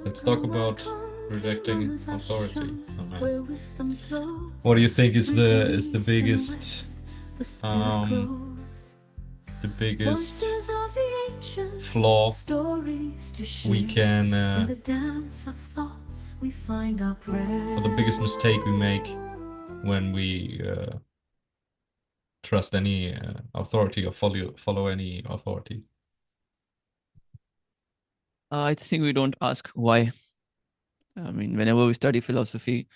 Let's talk about rejecting authority. Oh, man. What do you think is the biggest um the biggest flaw we can or the biggest mistake we make when we trust any authority or follow any authority? I think we don't ask why. I mean, whenever we study philosophy,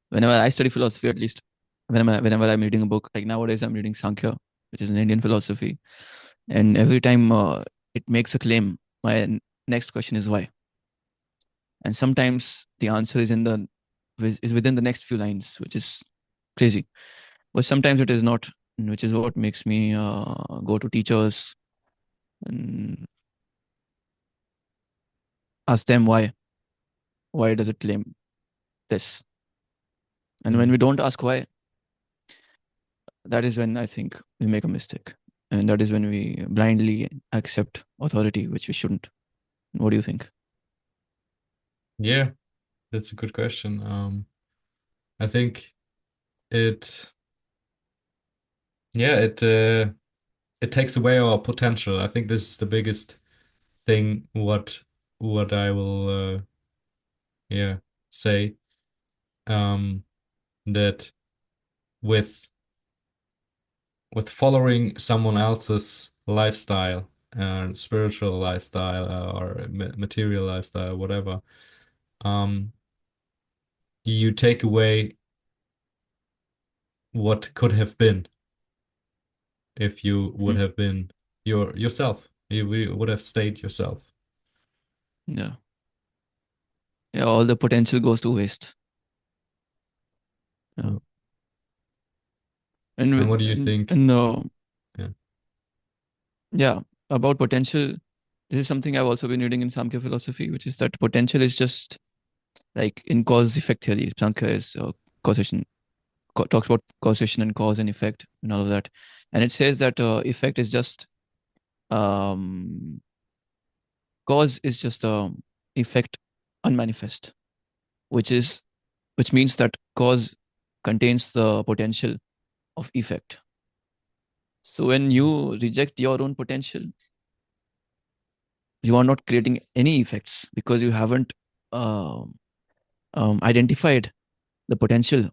whenever I study philosophy, at least whenever I'm reading a book, like nowadays I'm reading Sankhya, which is an Indian philosophy, and every time it makes a claim, my next question is why. And sometimes the answer is within the next few lines, which is crazy. But sometimes it is not, which is what makes me go to teachers and ask them why. Why does it claim this? And when Mm. we don't ask why, that is when I think we make a mistake. And that is when we blindly accept authority, which we shouldn't. What do you think? Yeah, that's a good question. I think it yeah, it takes away our potential. I think this is the biggest thing what I will yeah say that with following someone else's lifestyle, spiritual lifestyle, or material lifestyle, whatever, um, you take away what could have been if you would Hmm. have been yourself. You would have stayed yourself. Yeah. Yeah. All the potential goes to waste. Yeah. Mm. And, And with- what do you think? and Yeah. yeah, about potential, this is something I've also been reading in Samkhya philosophy, which is that potential is just like in cause effect theory. Samkhya is causation, talks about causation and cause and effect and all of that. And it says that effect is just um, cause is just a effect unmanifest, which is which means that cause contains the potential of effect. So when you reject your own potential, you are not creating any effects because you haven't um, identified the potential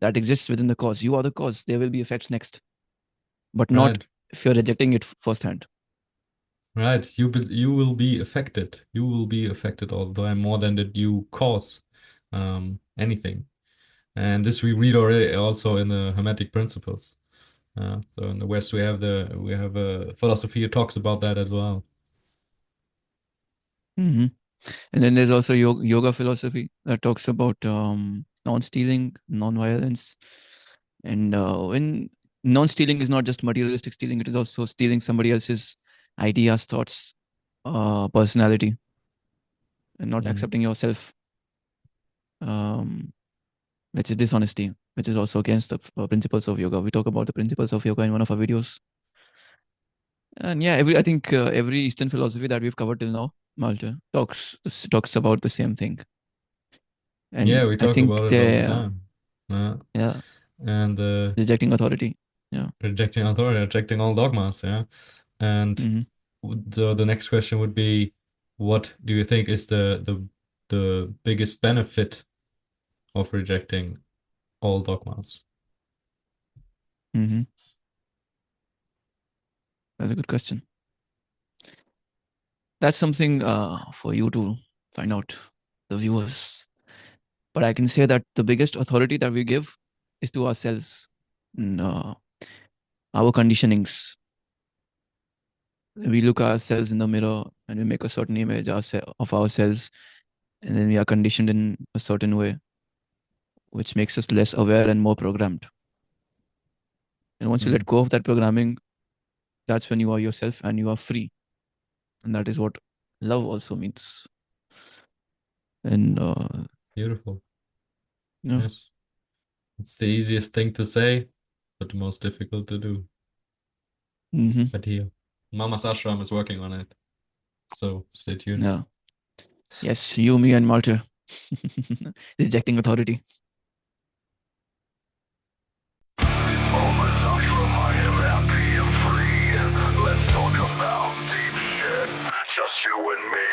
that exists within the cause. You are the cause. There will be effects next, but not Right. if you're rejecting it firsthand. Right. You will be affected. You will be affected all the time more than that you cause anything. And this we read already also in the Hermetic principles. So in the West we have a philosophy that talks about that as well. Hmm. And then there's also yoga philosophy that talks about non-stealing, non-violence, and when non-stealing is not just materialistic stealing, it is also stealing somebody else's ideas, thoughts, personality, and not Mm. accepting yourself, um, which is dishonesty, which is also against the principles of yoga. We talk about the principles of yoga in one of our videos. And yeah, every I think every Eastern philosophy that we've covered till now, Malte, talks about the same thing. And Yeah, we I talk think about it all the they time. Yeah. yeah, And rejecting authority. Yeah. rejecting authority, rejecting all dogmas. Yeah. And Hmm. the next question would be, what do you think is the biggest benefit of rejecting all dogmas? Hmm. That's a good question. That's something for you to find out, the viewers. But I can say that the biggest authority that we give is to ourselves, and, our conditionings. We look ourselves in the mirror and we make a certain image of ourselves, and then we are conditioned in a certain way, which makes us less aware and more programmed. And once you Mm. let go of that programming, that's when you are yourself and you are free. And that is what love also means. And Beautiful. yeah. Yes. It's the easiest thing to say, but the most difficult to do. Hmm. But here, Mama's Ashram is working on it. So stay tuned. Yeah. Yes, you, me, and Malte. Rejecting authority. Mamasashram, I am happy and free. Let's talk about deep shit, just you and me.